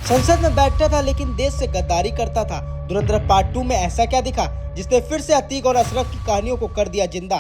संसद में बैठता था लेकिन देश से गद्दारी करता था। धुरंधर पार्ट 2 में ऐसा क्या दिखा जिसने फिर से अतीक और अशरफ की कहानियों को कर दिया जिंदा।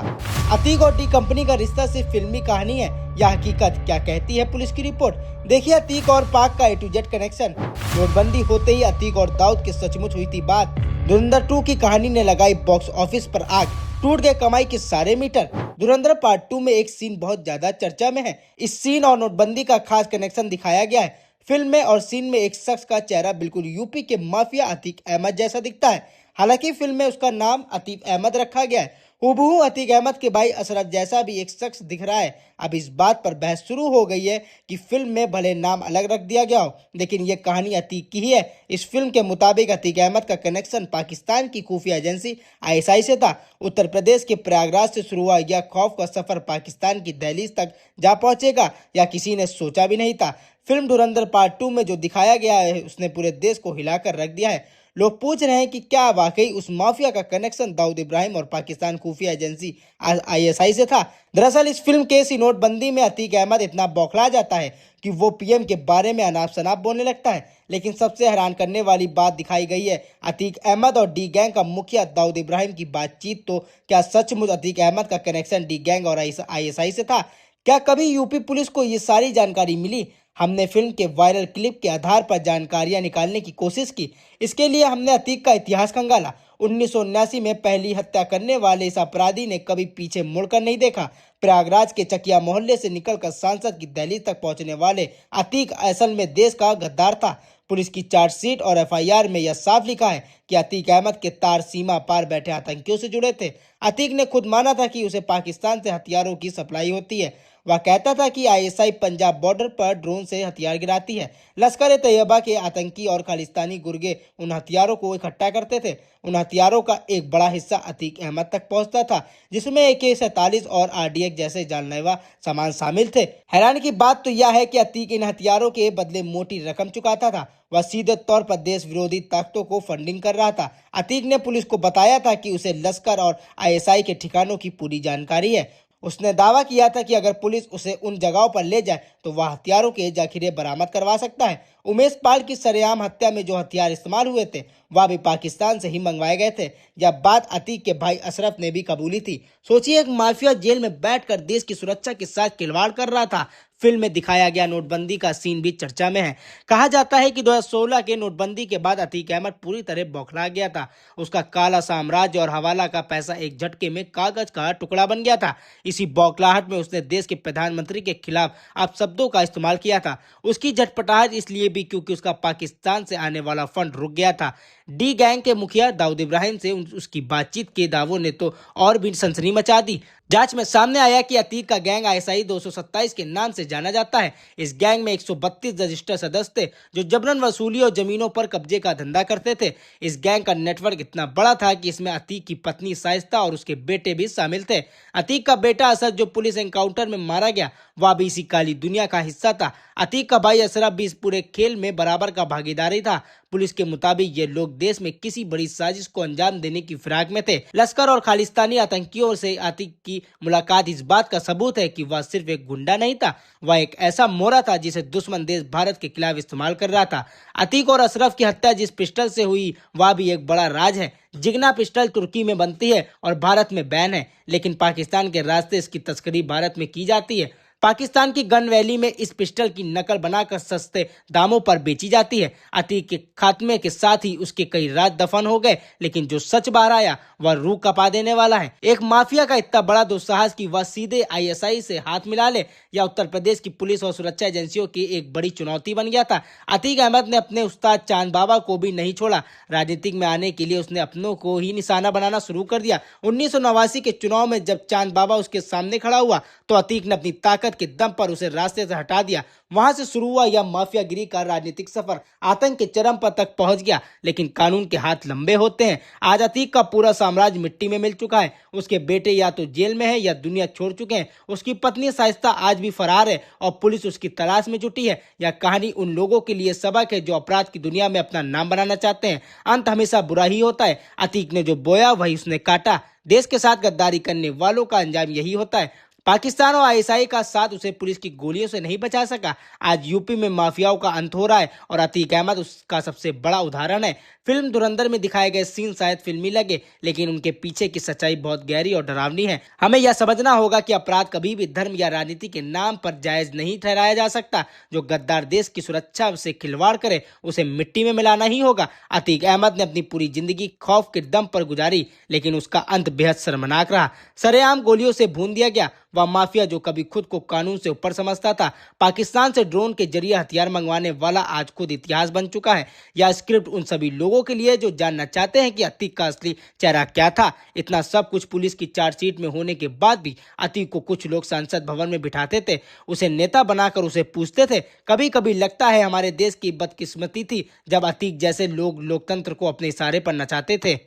अतीक और डी कंपनी का रिश्ता सिर्फ फिल्मी कहानी है या हकीकत, क्या कहती है पुलिस की रिपोर्ट। देखिए अतीक और पाक का A to Z कनेक्शन। नोटबंदी होते ही अतीक और दाऊद की सचमुच हुई थी बात। धुरंधर 2 की कहानी ने लगाई बॉक्स ऑफिस पर आग, टूट गए कमाई के सारे मीटर। धुरंधर पार्ट 2 में एक सीन बहुत ज्यादा चर्चा में है। इस सीन और नोटबंदी का खास कनेक्शन दिखाया गया है। फिल्म में और सीन में एक शख्स का चेहरा बिल्कुल यूपी के माफिया अतीक अहमद जैसा दिखता है। हालांकि फिल्म में उसका नाम अतीक अहमद रखा गया है। हूबहू अतीक अहमद के भाई अशरफ जैसा भी एक शख्स दिख रहा है। अब इस बात पर बहस शुरू हो गई है कि फिल्म में भले नाम अलग रख दिया गया हो, लेकिन ये कहानी अतीक की ही है। इस फिल्म के मुताबिक अतीक अहमद का कनेक्शन पाकिस्तान की खुफिया एजेंसी ISI से था। उत्तर प्रदेश के प्रयागराज से शुरू हुआ यह खौफ का सफर पाकिस्तान की दहलीज तक जा पहुंचेगा या किसी ने सोचा भी नहीं था। फिल्म धुरंधर पार्ट 2 में जो दिखाया गया है उसने पूरे देश को हिलाकर रख दिया है। लोग पूछ रहे हैं कि क्या वाकई उस माफिया का कनेक्शन दाऊद इब्राहिम और पाकिस्तान खुफिया एजेंसी ISI से था। दरअसल इस फिल्म के इसी नोटबंदी में अतीक अहमद इतना बौखला जाता है कि वो PM के बारे में अनाप शनाप बोलने लगता है। लेकिन सबसे हैरान करने वाली बात दिखाई गई है अतीक अहमद और डी गैंग का मुखिया दाऊद इब्राहिम की बातचीत। तो क्या सचमुच अतीक अहमद का कनेक्शन डी गैंग और ISI से था? क्या कभी यूपी पुलिस को ये सारी जानकारी मिली? हमने फिल्म के वायरल क्लिप के आधार पर जानकारियां निकालने की कोशिश की। इसके लिए हमने अतीक का इतिहास खंगाला। 1979 में पहली हत्या करने वाले इस अपराधी ने कभी पीछे मुड़कर नहीं देखा। प्रयागराज के चकिया मोहल्ले से निकलकर सांसद की दहलीज तक पहुंचने वाले अतीक असल में देश का गद्दार था। पुलिस की चार्जशीट और FIR में यह साफ लिखा है कि अतीक अहमद के तार सीमा पार बैठे आतंकियों से जुड़े थे। अतीक ने खुद माना था कि उसे पाकिस्तान से हथियारों की सप्लाई होती है। वह कहता था कि ISI पंजाब बॉर्डर पर ड्रोन से हथियार गिराती है। लश्कर ए तैयबा के आतंकी और खालिस्तानी गुर्गे उन हथियारों को इकट्ठा करते थे। उन हथियारों का एक बड़ा हिस्सा अतीक अहमद तक पहुंचता था, जिसमें AK-47 और RDX जैसे जानलेवा सामान शामिल थे। हैरानी की बात तो यह है कि अतीक इन हथियारों के बदले मोटी रकम चुकाता था। वह सीधे तौर पर देश विरोधी ताकतों को फंडिंग कर रहा था। अतीक ने पुलिस को बताया था कि उसे लश्कर और ISI के ठिकानों की पूरी जानकारी है। उसने दावा किया था कि अगर पुलिस उसे उन जगहों पर ले जाए तो वह हथियारों के जखीरे बरामद करवा सकता है। उमेश पाल की सरेआम हत्या में जो हथियार इस्तेमाल हुए थे वह भी पाकिस्तान से ही मंगवाए गए थे। यह बात अतीक के भाई अशरफ ने भी कबूली थी। सोचिए, एक माफिया जेल में बैठकर देश की सुरक्षा के साथ खिलवाड़ कर रहा था। फिल्म में दिखाया गया नोटबंदी का सीन भी चर्चा में है। कहा जाता है कि 2016 के नोटबंदी के बाद अतीक अहमद पूरी तरह बौखला गया था। उसका काला साम्राज्य और हवाला का पैसा एक झटके में कागज का टुकड़ा बन गया था। इसी बौखलाहट में उसने देश के प्रधानमंत्री के खिलाफ अपशब्दों का इस्तेमाल किया था। उसकी झटपटाहट इसलिए भी क्योंकि उसका पाकिस्तान से आने वाला फंड रुक गया था। डी गैंग के मुखिया दाऊद इब्राहिम से उसकी बातचीत के दावों ने तो और भी सनसनी मचा दी। जांच में सामने आया कि अतीक का गैंग ISI 227 के नाम से जाना जाता है। इस गैंग में 132 रजिस्टर्ड सदस्य थे जो जबरन वसूली और जमीनों पर कब्जे का धंधा करते थे। इस गैंग का नेटवर्क इतना बड़ा था कि इसमें अतीक की पत्नी शाइस्ता और उसके बेटे भी शामिल थे। अतीक का बेटा असद जो पुलिस एनकाउंटर में मारा गया वह भी इसी काली दुनिया का हिस्सा था। अतीक का भाई अशरफ भी इस पूरे खेल में बराबर का भागीदारी था। पुलिस के मुताबिक ये लोग देश में किसी बड़ी साजिश को अंजाम देने की फिराक में थे। लश्कर और खालिस्तानी आतंकियों से अतीक की मुलाकात इस बात का सबूत है कि वह सिर्फ एक गुंडा नहीं था, वह एक ऐसा मोहरा था जिसे दुश्मन देश भारत के खिलाफ इस्तेमाल कर रहा था। अतीक और अशरफ की हत्या जिस पिस्टल से हुई वह भी एक बड़ा राज है। जिगना पिस्टल तुर्की में बनती है और भारत में बैन है, लेकिन पाकिस्तान के रास्ते इसकी तस्करी भारत में की जाती है। पाकिस्तान की गन वैली में इस पिस्टल की नकल बनाकर सस्ते दामों पर बेची जाती है। अतीक के खात्मे के साथ ही उसके कई राज दफन हो गए, लेकिन जो सच बाहर आया वह रूह कपा देने वाला है। एक माफिया का इतना बड़ा दुस्साहस कि वह सीधे ISI से हाथ मिला ले या उत्तर प्रदेश की पुलिस और सुरक्षा एजेंसियों की एक बड़ी चुनौती बन गया था। अतीक अहमद ने अपने उस्ताद चांद बाबा को भी नहीं छोड़ा। राजनीतिक में आने के लिए उसने अपनों को ही निशाना बनाना शुरू कर दिया। 1989 के चुनाव में जब चांद बाबा उसके सामने खड़ा हुआ तो अतीक ने अपनी ताकत के दम पर उसे रास्ते से हटा दिया। वहां से शुरू हुआ यह माफियागिरी का राजनीतिक सफर आतंक के चरम पर तक पहुंच गया, लेकिन कानून के हाथ लंबे होते हैं। आज अतीक का पूरा साम्राज्य मिट्टी में मिल चुका है। उसके बेटे या तो जेल में है या दुनिया छोड़ चुके हैं। उसकी पत्नी शाइस्ता आज भी फरार है और पुलिस उसकी तलाश में जुटी है। यह कहानी उन लोगों के लिए सबक है जो अपराध की दुनिया में अपना नाम बनाना चाहते हैं। अंत हमेशा बुरा ही होता है। अतीक ने जो बोया वही उसने काटा। देश के साथ गद्दारी करने वालों का अंजाम यही होता है। पाकिस्तान और आईएसआई का साथ उसे पुलिस की गोलियों से नहीं बचा सका। आज यूपी में माफियाओं का अंत हो रहा है और अतीक अहमद उसका सबसे बड़ा उदाहरण है। फिल्म धुरंधर में दिखाए गए सीन शायद फिल्मी लगे, लेकिन उनके पीछे की सच्चाई बहुत गहरी और डरावनी है। हमें यह समझना होगा कि अपराध कभी भी धर्म या राजनीति के नाम पर जायज नहीं ठहराया जा सकता। जो गद्दार देश की सुरक्षा से खिलवाड़ करे उसे मिट्टी में मिलाना ही होगा। अतीक अहमद ने अपनी पूरी जिंदगी खौफ के दम पर गुजारी, लेकिन उसका अंत बेहद शर्मनाक रहा। सरेआम गोलियों से भून दिया गया। वह माफिया जो कभी खुद को कानून से ऊपर समझता था, पाकिस्तान से ड्रोन के जरिए हथियार मंगवाने वाला आज खुद इतिहास बन चुका है। यह स्क्रिप्ट उन सभी लोगों के लिए जो जानना चाहते हैं कि अतीक का असली चेहरा क्या था। इतना सब कुछ पुलिस की चार्जशीट में होने के बाद भी अतीक को कुछ लोग संसद भवन में बिठाते थे, उसे नेता बनाकर उसे पूछते थे। कभी कभी लगता है हमारे देश की बदकिस्मती थी जब अतीक जैसे लोग लोकतंत्र को अपने इशारे पर नचाते थे।